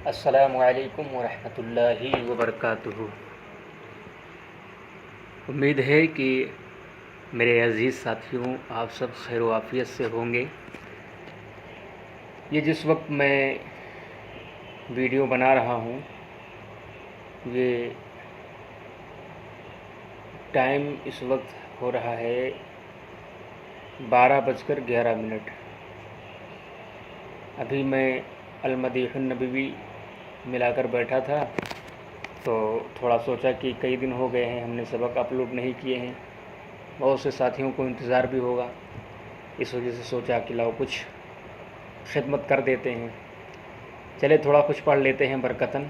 السلام علیکم ورحمۃ اللہ وبرکاتہ۔ امید ہے کہ میرے عزیز ساتھیوں آپ سب خیر و عافیت سے ہوں گے۔ یہ جس وقت میں ویڈیو بنا رہا ہوں یہ ٹائم اس وقت ہو رہا ہے 12:11۔ ابھی میں المدیح النبوی ملا کر بیٹھا تھا تو تھوڑا سوچا کہ کئی دن ہو گئے ہیں ہم نے سبق اپلوڈ نہیں کیے ہیں، بہت سے ساتھیوں کو انتظار بھی ہوگا، اس وجہ سے سوچا کہ لاؤ کچھ خدمت کر دیتے ہیں۔ چلے تھوڑا کچھ پڑھ لیتے ہیں برکتاً۔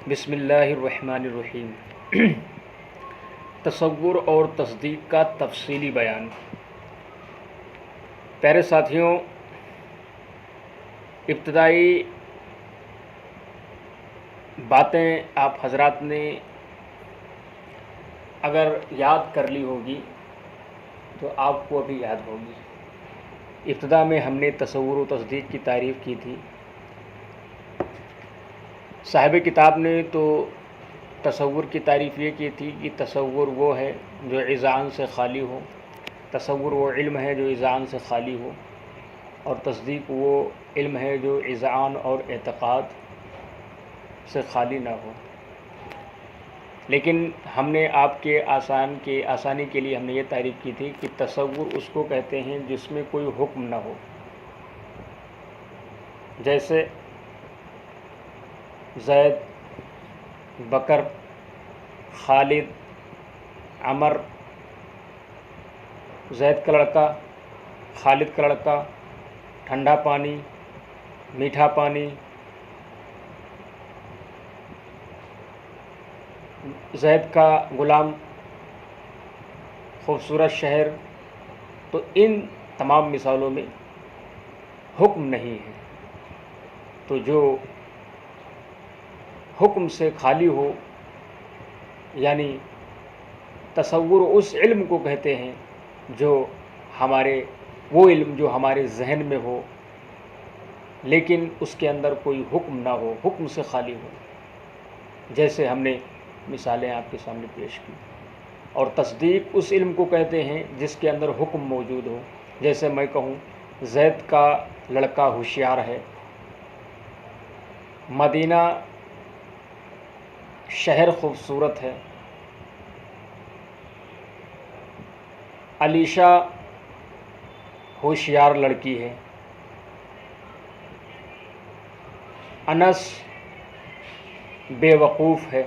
بسم اللہ الرحمن الرحیم۔ تصور اور تصدیق کا تفصیلی بیان۔ پیارے ساتھیوں، ابتدائی باتیں آپ حضرات نے اگر یاد کر لی ہوگی تو آپ کو ابھی یاد ہوگی۔ ابتدا میں ہم نے تصور و تصدیق کی تعریف کی تھی۔ صاحب کتاب نے تو تصور کی تعریف یہ کی تھی کہ تصور وہ ہے جو اذعان سے خالی ہو، تصور وہ علم ہے جو اذعان سے خالی ہو، اور تصدیق وہ علم ہے جو اذعان اور اعتقاد سے خالی نہ ہو۔ لیکن ہم نے آپ کے آسانی کے لیے ہم نے یہ تعریف کی تھی کہ تصور اس کو کہتے ہیں جس میں کوئی حکم نہ ہو، جیسے زید، بکر، خالد، عمر، زید کا لڑکا، خالد کا لڑکا، ٹھنڈا پانی، میٹھا پانی، زید کا غلام، خوبصورت شہر۔ تو ان تمام مثالوں میں حکم نہیں ہے۔ تو جو حکم سے خالی ہو، یعنی تصور اس علم کو کہتے ہیں جو وہ علم جو ہمارے ذہن میں ہو لیکن اس کے اندر کوئی حکم نہ ہو، حکم سے خالی ہو، جیسے ہم نے مثالیں آپ کے سامنے پیش کی۔ اور تصدیق اس علم کو کہتے ہیں جس کے اندر حکم موجود ہو، جیسے میں کہوں زید کا لڑکا ہوشیار ہے، مدینہ شہر خوبصورت ہے، علیشہ ہوشیار لڑکی ہے، انس بے وقوف ہے۔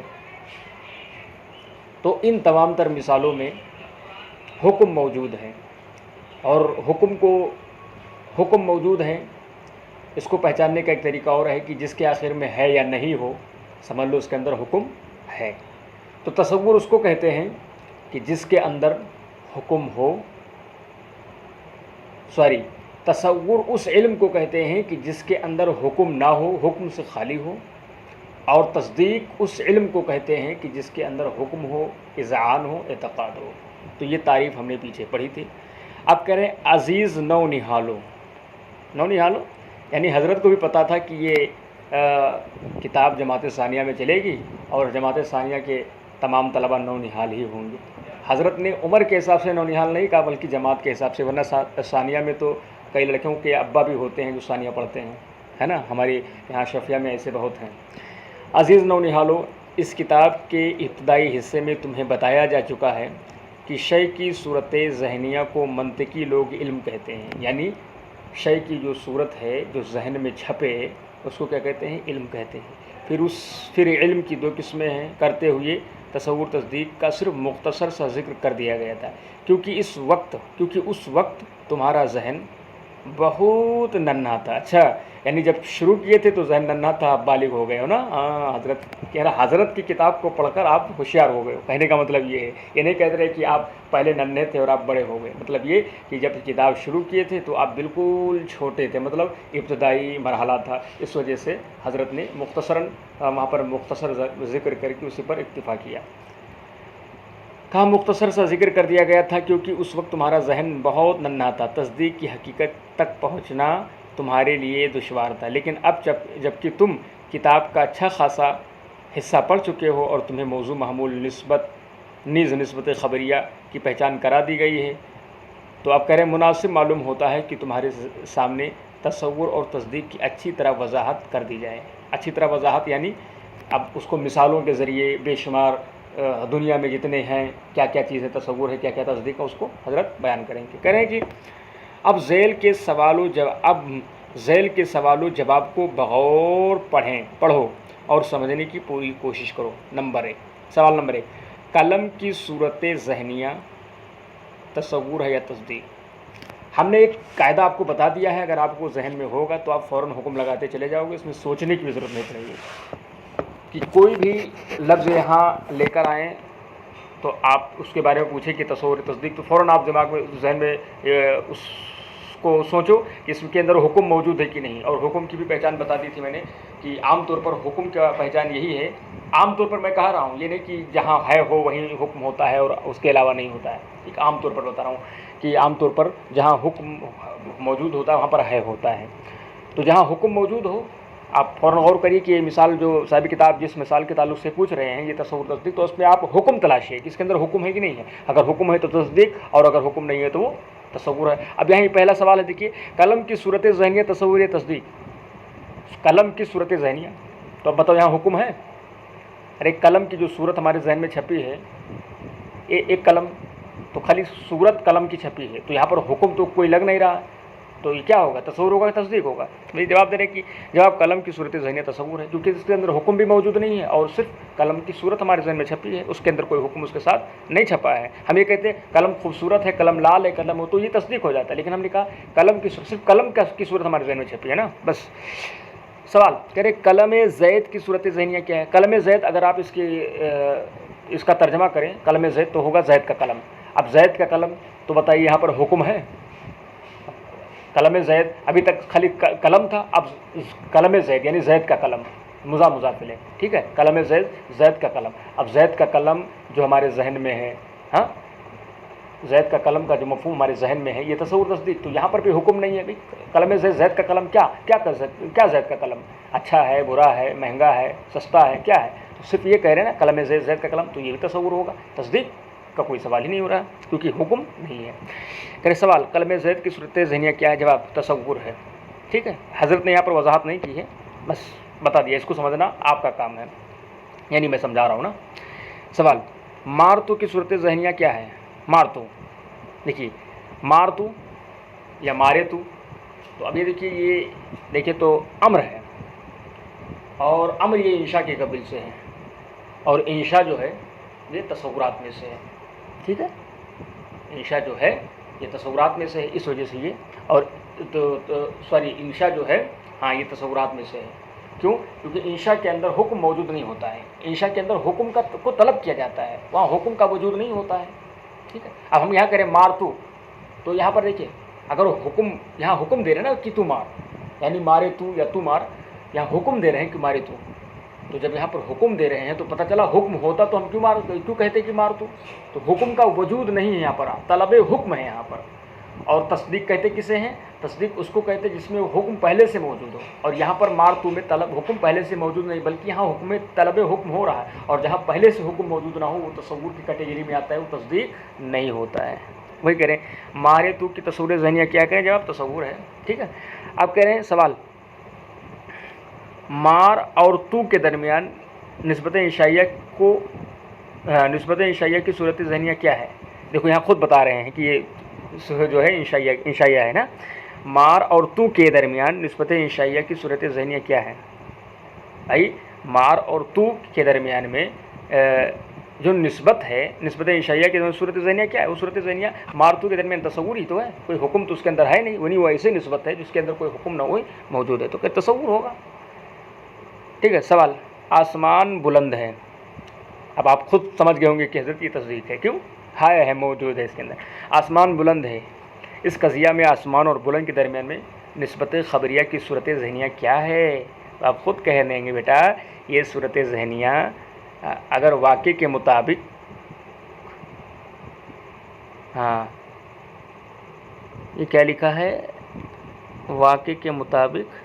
تو ان تمام تر مثالوں میں حکم موجود ہے، اور حکم موجود ہیں۔ اس کو پہچاننے کا ایک طریقہ اور ہے کہ جس کے آخر میں ہے یا نہیں ہو، سمجھ لو اس کے اندر حکم ہے۔ تو تصور اس کو کہتے ہیں کہ جس کے اندر حکم ہو، تصور اس علم کو کہتے ہیں کہ جس کے اندر حکم نہ ہو، حکم سے خالی ہو، اور تصدیق اس علم کو کہتے ہیں کہ جس کے اندر حکم ہو، اذعان ہو، اعتقاد ہو۔ تو یہ تعریف ہم نے پیچھے پڑھی تھی۔ اب کہہ رہے ہیں عزیز نو نہالو یعنی حضرت کو بھی پتا تھا کہ یہ کتاب جماعت ثانیہ میں چلے گی اور جماعت ثانیہ کے تمام طلبہ نو نہال ہی ہوں گے۔ حضرت نے عمر کے حساب سے نو نہال نہیں کہا بلکہ جماعت کے حساب سے، ورنہ ثانیہ میں تو کئی لڑکیوں کے ابا بھی ہوتے ہیں جو ثانیہ پڑھتے ہیں، ہے نا، ہماری یہاں شفیہ میں ایسے بہت ہیں۔ عزیز نو نہالو، اس کتاب کے ابتدائی حصے میں تمہیں بتایا جا چکا ہے کہ شے کی صورت ذہنیہ کو منطقی لوگ علم کہتے ہیں، یعنی شے کی جو صورت ہے جو ذہن میں چھپے اس کو کیا کہتے ہیں؟ علم کہتے ہیں۔ پھر علم کی دو قسمیں ہیں کرتے ہوئے تصور تصدیق کا صرف مختصر سا ذکر کر دیا گیا تھا، کیونکہ اس وقت تمہارا ذہن بہت ننھا تھا۔ اچھا، یعنی جب شروع کیے تھے تو ذہن ننھا تھا، آپ بالغ ہو گئے ہو نا۔ حضرت کہہ رہا حضرت کی کتاب کو پڑھ کر آپ ہوشیار ہو گئے ہو، کہنے کا مطلب یہ ہے، یہ نہیں کہہ رہے کہ آپ پہلے ننھے تھے اور آپ بڑے ہو گئے، مطلب یہ کہ جب کتاب شروع کیے تھے تو آپ بالکل چھوٹے تھے، مطلب ابتدائی مرحلہ تھا۔ اس وجہ سے حضرت نے مختصراً وہاں پر مختصر ذکر کر کے اسی پر اکتفا کیا۔ کہاں مختصر سا ذکر کر دیا گیا تھا؟ کیونکہ اس وقت تمہارا ذہن بہت ننھا تھا، تصدیق کی حقیقت تک پہنچنا تمہارے لیے دشوار تھا، لیکن اب جب کہ تم کتاب کا اچھا خاصا حصہ پڑھ چکے ہو اور تمہیں موضوع محمول نسبت خبریہ کی پہچان کرا دی گئی ہے، تو اب کہہ رہے ہیں مناسب معلوم ہوتا ہے کہ تمہارے سامنے تصور اور تصدیق کی اچھی طرح وضاحت کر دی جائے۔ اچھی طرح وضاحت یعنی اب اس کو مثالوں کے ذریعے بے شمار دنیا میں جتنے ہیں کیا کیا چیزیں تصور ہے، کیا کیا تصدیق ہے، اس کو حضرت بیان کریں گے۔ کہہ رہے ہیں کہ اب ذیل کے سوال و جواب کو بغور پڑھو اور سمجھنے کی پوری کوشش کرو۔ سوال نمبر 1، قلم کی صورت ذہنیہ تصور ہے یا تصدیق؟ ہم نے ایک قاعدہ آپ کو بتا دیا ہے، اگر آپ کو ذہن میں ہوگا تو آپ فوراً حکم لگاتے چلے جاؤ گے، اس میں سوچنے کی بھی ضرورت نہیں پڑے گی کہ کوئی بھی لفظ یہاں لے کر آئیں تو آپ اس کے بارے میں پوچھیں کہ تصور تصدیق، تو فوراً آپ دماغ میں ذہن میں اس کو سوچو کہ اس کے اندر حکم موجود ہے کہ نہیں۔ اور حکم کی بھی پہچان بتا دی تھی میں نے کہ عام طور پر حکم کا پہچان یہی ہے، عام طور پر میں کہہ رہا ہوں، یہ نہیں کہ جہاں ہے ہو وہیں حکم ہوتا ہے اور اس کے علاوہ نہیں ہوتا ہے، ایک عام طور پر بتا رہا ہوں کہ عام طور پر جہاں حکم موجود ہوتا ہے وہاں پر ہے ہوتا ہے۔ تو جہاں حکم موجود ہو آپ فوراً غور کریے کہ یہ مثال جو صاحب کتاب جس مثال کے تعلق سے پوچھ رہے ہیں یہ تصور تصدیق، تو اس میں آپ حکم تلاشیے کہ اس کے اندر حکم ہے کہ نہیں ہے، اگر حکم ہے تو تصدیق اور اگر حکم نہیں ہے تو وہ تصور ہے۔ اب یہاں پہلا سوال ہے، دیکھیے قلم کی صورت ذہنیہ تصور یا تصدیق؟ قلم کی صورت ذہنیہ، تو اب بتاؤ یہاں حکم ہے؟ ارے قلم کی جو صورت ہمارے ذہن میں چھپی ہے، ایک قلم تو خالی صورت قلم کی چھپی ہے، تو یہاں پر حکم تو کوئی لگ نہیں رہا، تو یہ کیا ہوگا، تصور ہوگا یا تصدیق ہوگا؟ میری جواب دے رہے کہ جواب قلم کی صورت ذہنیہ تصور ہے، کیونکہ اس کے اندر حکم بھی موجود نہیں ہے اور صرف قلم کی صورت ہمارے ذہن میں چھپی ہے، اس کے اندر کوئی حکم اس کے ساتھ نہیں چھپا ہے۔ ہم یہ کہتے ہیں قلم خوبصورت ہے، قلم لال ہے، قلم ہو، تو یہ تصدیق ہو جاتا ہے، لیکن ہم نے کہا قلم کی صرف قلم کی صورت ہمارے ذہن میں چھپی ہے نا، بس۔ سوال کہہ رہے قلم زید کی صورت ذہنیہ کیا ہے؟ قلم زید اگر آپ اس کا ترجمہ کریں قلم زید تو ہوگا زید کا قلم۔ اب زید کا قلم تو بتائیے یہاں پر حکم ہے؟ قلم زید ابھی تک خالی قلم تھا، اب قلم زید یعنی زید کا قلم، مضاف ہے، ٹھیک ہے، قلم زید کا قلم۔ اب زید کا قلم جو ہمارے ذہن میں ہے، ہاں زید کا قلم کا جو مفہوم ہمارے ذہن میں ہے یہ تصور تصدیق، تو یہاں پر بھی حکم نہیں ہے بھائی قلم زید کا قلم کیا کر سکتے، کیا زید کا قلم اچھا ہے، برا ہے، مہنگا ہے، سستا ہے، کیا ہے؟ تو صرف یہ کہہ رہے ہیں نا قلم زید کا قلم، تو یہ بھی تصور ہوگا، تصدیق کا کوئی سوال ہی نہیں ہو رہا کیونکہ حکم نہیں ہے۔ کرے سوال قلم زید کی صورت ذہنیہ کیا ہے؟ جواب تصور ہے، ٹھیک ہے، حضرت نے یہاں پر وضاحت نہیں کی ہے، بس بتا دیا، اس کو سمجھنا آپ کا کام ہے، یعنی میں سمجھا رہا ہوں نا۔ سوال مارتو کی صورت ذہنیہ کیا ہے؟ مارتو، دیکھیے مارتو یا مارے تو اب یہ دیکھیے تو امر ہے، اور امر یہ انشاء کے قبیل سے ہے، اور انشاء جو ہے یہ تصورات میں سے ہے، ٹھیک ہے، انشاء جو ہے یہ تصورات میں سے ہے، اس وجہ سے یہ اور انشاء جو ہے ہاں یہ تصورات میں سے ہے، کیوں؟ کیونکہ انشاء کے اندر حکم موجود نہیں ہوتا ہے، انشاء کے اندر حکم کو طلب کیا جاتا ہے، وہاں حکم کا وجود نہیں ہوتا ہے، ٹھیک ہے۔ اب ہم یہاں کریں مار تو یہاں پر دیکھیے اگر حکم یہاں حکم دے رہے ہیں نا کہ تو مار، یعنی مارے تو یا تو مار، یہاں حکم دے رہے ہیں کہ مارے تو جب یہاں پر حکم دے رہے ہیں تو پتہ چلا حکم ہوتا تو ہم کیوں کہتے کہ مار تو حکم کا وجود نہیں ہے یہاں پر، طلب حکم ہے یہاں پر۔ اور تصدیق کہتے کسے ہیں؟ تصدیق اس کو کہتے جس میں حکم پہلے سے موجود ہو، اور یہاں پر مار تو میں طلب حکم پہلے سے موجود نہیں بلکہ یہاں حکم طلب حکم ہو رہا ہے، اور جہاں پہلے سے حکم موجود نہ ہو وہ تصور کی کیٹیگری میں آتا ہے، وہ تصدیق نہیں ہوتا ہے۔ وہی کہہ رہے ہیں مارے تو کی تصور ذہنیہ کیا کریں؟ جواب تصور ہے، ٹھیک ہے۔ اب کہہ رہے ہیں سوال مار اور تو کے درمیان نسبت انشائیہ کی صورت ذہنیہ کیا ہے؟ دیکھو یہاں خود بتا رہے ہیں کہ یہ جو ہے انشائیہ ہے نا، مار اور تو کے درمیان نسبت انشائیہ کی صورت ذہنیہ کیا ہے؟ بھائی مار اور تو کے درمیان میں جو نسبت ہے، نسبت انشائیہ کے صورت ذہنیہ کیا ہے؟ وہ صورت ذہنیہ مار تو کے درمیان تصور ہی تو ہے، کوئی حکم تو اس کے اندر ہے نہیں، وہ ایسے نسبت ہے جس کے اندر کوئی حکم نہ ہوئی موجود ہے، تو کہ تصور ہوگا، ٹھیک ہے۔ سوال آسمان بلند ہے، اب آپ خود سمجھ گئے ہوں گے کہ حضرت یہ تصدیق ہے، کیوں؟ ہے موجود ہے اس کے اندر، آسمان بلند ہے، اس قضیہ میں آسمان اور بلند کے درمیان میں نسبت خبریہ کی صورت ذہنیہ کیا ہے؟ آپ خود کہہ دیں گے بیٹا یہ صورت ذہنیہ اگر واقع کے مطابق ہاں یہ کیا لکھا ہے؟ واقع کے مطابق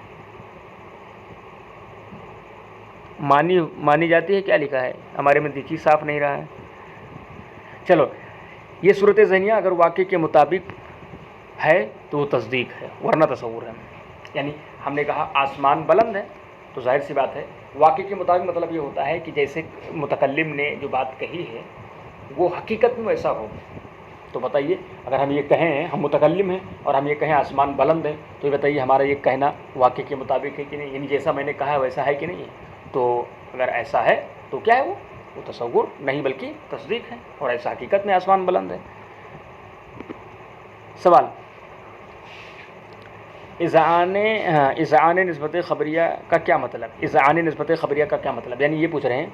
مانی جاتی ہے. کیا لکھا ہے ہمارے میں دیکھیے صاف نہیں رہا ہے. چلو یہ صورت ذہنیہ اگر واقع کے مطابق ہے تو وہ تصدیق ہے ورنہ تصور ہے. یعنی ہم نے کہا آسمان بلند ہے تو ظاہر سی بات ہے واقع کے مطابق مطلب یہ ہوتا ہے کہ جیسے متکلم نے جو بات کہی ہے وہ حقیقت میں ویسا ہو. تو بتائیے اگر ہم یہ کہیں ہم متکلم ہیں اور ہم یہ کہیں آسمان بلند ہے تو یہ بتائیے ہمارا یہ کہنا واقع کے مطابق ہے کہ نہیں, یعنی جیسا میں نے کہا ویسا ہے کہ نہیں ہے. تو اگر ایسا ہے تو کیا ہے وہ تصور نہیں بلکہ تصدیق ہے اور ایسا حقیقت میں آسمان بلند ہے. سوال اذعان نسبت خبریہ کا کیا مطلب؟ اذعان نسبت خبریہ کا کیا مطلب؟ یعنی یہ پوچھ رہے ہیں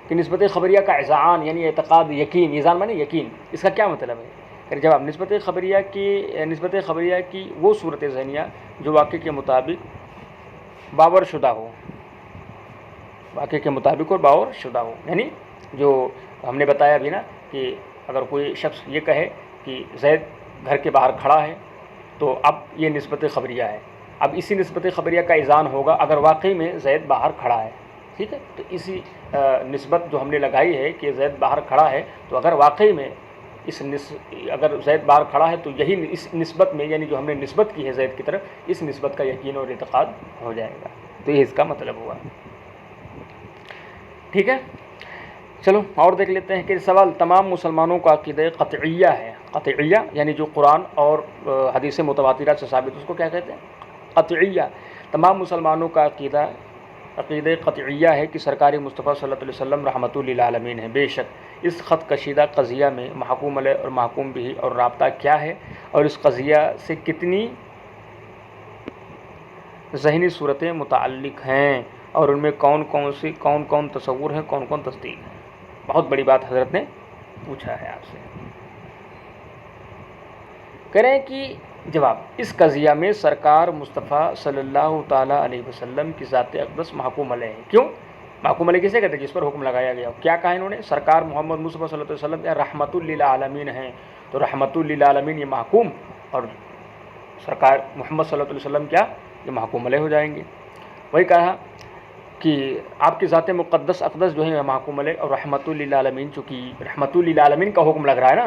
کہ نسبت خبریہ کا اذعان یعنی اعتقاد یقین, اذعان مانے یقین, اس کا کیا مطلب ہے؟ کہ جواب نسبت خبریہ کی وہ صورت ذہنیہ جو واقع کے مطابق باور شدہ ہو, واقع کے مطابق اور باور شدہ ہو. یعنی جو ہم نے بتایا ابھی نا کہ اگر کوئی شخص یہ کہے کہ زید گھر کے باہر کھڑا ہے تو اب یہ نسبت خبریہ ہے. اب اسی نسبت خبریہ کا اذعان ہوگا اگر واقعی میں زید باہر کھڑا ہے. ٹھیک ہے, تو اسی نسبت جو ہم نے لگائی ہے کہ زید باہر کھڑا ہے تو اگر واقعی میں اگر زید باہر کھڑا ہے تو یہی اس نسبت میں یعنی جو ہم نے نسبت کی ہے زید کی طرف اس نسبت کا یقین اور اعتقاد ہو جائے گا. تو یہ اس کا مطلب ہوا. ٹھیک ہے, چلو اور دیکھ لیتے ہیں کہ سوال تمام مسلمانوں کا عقیدہ قطعیہ ہے. قطعیہ یعنی جو قرآن اور حدیث متواترہ سے ثابت اس کو کیا کہتے ہیں؟ قطعیہ. تمام مسلمانوں کا عقیدہ قطعیہ ہے کہ سرکار مصطفیٰ صلی اللہ علیہ وسلم رحمۃ للعالمین ہے. بے شک اس خط کشیدہ قضیہ میں محکوم علیہ اور محکوم بھی اور رابطہ کیا ہے اور اس قضیہ سے کتنی ذہنی صورتیں متعلق ہیں اور ان میں کون کون تصور ہیں, کون کون تصدیق ہیں. بہت بڑی بات حضرت نے پوچھا ہے آپ سے. کریں کہ جواب اس قضیہ میں سرکار مصطفیٰ صلی اللہ تعالیٰ علیہ وسلم کی ذات اقدس محکوم علیہ ہے. کیوں محکوم علیہ کسے کہتے ہیں؟ جس پر حکم لگایا گیا. کیا کہا انہوں نے؟ سرکار محمد مصطفیٰ صلی اللہ علیہ وسلم یا رحمۃ للعالمین ہیں تو رحمۃ للعالمین یہ محکوم اور سرکار محمد صلی اللہ علیہ وسلم کیا یہ محکوم علیہ ہو جائیں گے. وہی کہا کہ آپ کی ذات مقدس اقدس جو ہے محکوم علیہ اور رحمۃ للعالمین چونکہ رحمۃ للعالمین کا حکم لگ رہا ہے نا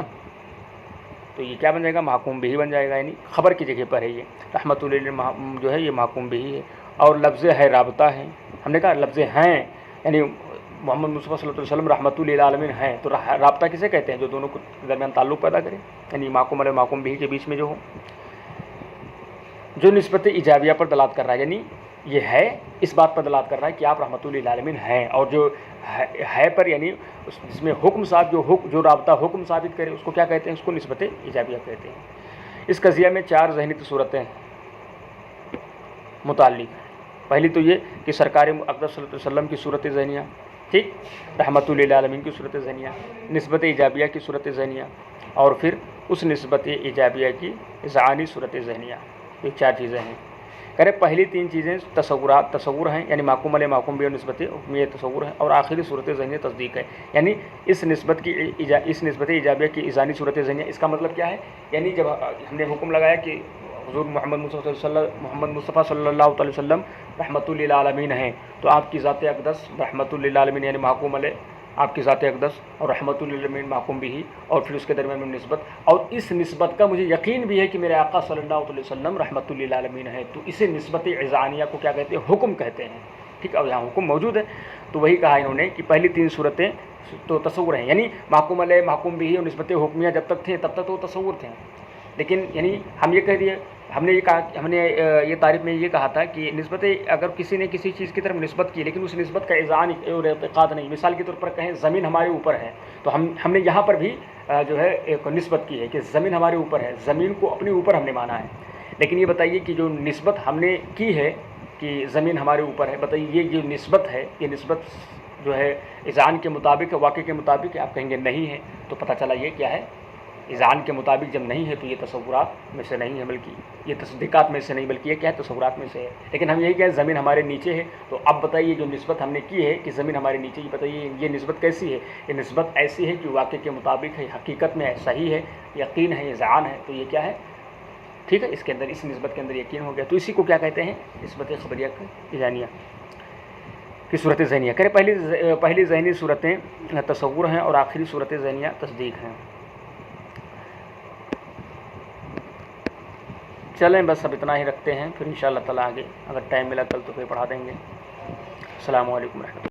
تو یہ کیا بن جائے گا؟ محکوم بھی بن جائے گا. یعنی خبر کی جگہ پر ہے یہ رحمۃ للہ جو ہے یہ محکوم بھی ہے. اور لفظ ہے رابطہ ہے, ہم نے کہا لفظ ہیں یعنی محمد مصطفیٰ صلی اللہ علیہ وسلم رحمۃ للعالمین ہیں تو رابطہ کسے کہتے ہیں؟ جو دونوں کے درمیان تعلق پیدا کرے یعنی محکوم علیہ محکوم بھی کے بیچ میں جو ہو, جو نسبت ایجابیہ پر دلالت کر رہا ہے. یعنی یہ ہے اس بات پر دلالت کر رہا ہے کہ آپ رحمۃ للعالمین ہیں, اور جو ہے پر یعنی جس میں حکم صاحب جو رابطہ حکم ثابت کرے اس کو کیا کہتے ہیں؟ اس کو نسبت ایجابیہ کہتے ہیں. اس قضیہ میں 4 ذہنی صورتیں متعلق ہیں. پہلی تو یہ کہ سرکار اقدس صلی اللہ علیہ وسلم کی صورت ذہنیہ, ٹھیک, رحمۃ للعالمین کی صورت ذہنیہ, نسبت ایجابیہ کی صورت ذہنیہ, اور پھر اس نسبت ایجابیہ کی اذعانی صورت ذہنیہ. یہ 4 چیزیں ہیں. کرے پہلی 3 چیزیں تصور ہیں یعنی محکوم علیہ محکوم بھی اور نسبت حکمیہ تصور ہے, اور آخری صورت ذہنیہ تصدیق ہے. یعنی اس نسبت ایجابیہ کی اذعانی صورت ذہنیہ اس کا مطلب کیا ہے؟ یعنی جب ہم نے حکم لگایا کہ حضور محمد مصطفیٰ صلی اللہ علیہ وسلم رحمۃ للعالمین ہیں تو آپ کی ذات اقدس رحمۃ للعالمین یعنی محکوم علیہ آپ کی ذات اقدس اور رحمۃ للعالمین محکوم بھی, اور پھر اس کے درمیان میں نسبت, اور اس نسبت کا مجھے یقین بھی ہے کہ میرے آقا صلی اللہ علیہ وسلم رحمۃ للعالمین ہے. تو اسے نسبت اذعانیہ کو کیا کہتے ہیں؟ حکم کہتے ہیں. ٹھیک ہے, اور یہاں حکم موجود ہے تو وہی کہا انہوں نے کہ پہلی 3 صورتیں تو تصور ہیں یعنی محکوم علیہ محکوم بھی اور نسبت حکمیہ جب تک تھے تب تک تو تصور تھے. لیکن یعنی ہم یہ کہہ دیے ہم نے یہ تعریف میں یہ کہا تھا کہ نسبت اگر کسی نے کسی چیز کی طرف نسبت کی لیکن اس نسبت کا اذعان اور اعتقاد نہیں. مثال کے طور پر کہیں زمین ہمارے اوپر ہے تو ہم نے یہاں پر بھی جو ہے ایک نسبت کی ہے کہ زمین ہمارے اوپر ہے, زمین کو اپنے اوپر ہم نے مانا ہے. لیکن یہ بتائیے کہ جو نسبت ہم نے کی ہے کہ زمین ہمارے اوپر ہے, بتائیے یہ جو نسبت ہے یہ نسبت جو ہے اذعان کے مطابق واقع کے مطابق آپ کہیں گے نہیں ہے. تو پتہ چلا یہ کیا ہے؟ اذعان کے مطابق جب نہیں ہے تو یہ تصورات میں سے نہیں ہے بلکہ یہ تصدیقات میں سے نہیں بلکہ یہ کیا ہے؟ تصورات میں سے ہے. لیکن ہم یہی کہیں زمین ہمارے نیچے ہے تو اب بتائیے جو نسبت ہم نے کی ہے کہ زمین ہمارے نیچے, یہ بتائیے یہ نسبت کیسی ہے؟ یہ نسبت ایسی ہے کہ واقع کے مطابق ہے, حقیقت میں صحیح ہے, یقین ہے, اذعان ہے. تو یہ کیا ہے؟ ٹھیک ہے، اس کے اندر اس نسبت کے اندر یقین ہو گیا. تو اسی کو کیا کہتے ہیں؟ نسبت خبریہ ذہنیہ کی صورت ذہنیہ. کرے پہلی ذہنی صورتیں تصور ہیں اور آخری صورت ذہنیہ تصدیق ہیں. چلیں بس اب اتنا ہی رکھتے ہیں، پھر انشاءاللہ تعالیٰ آگے اگر ٹائم ملا کل تو پھر پڑھا دیں گے. السلام علیکم ورحمۃ اللہ.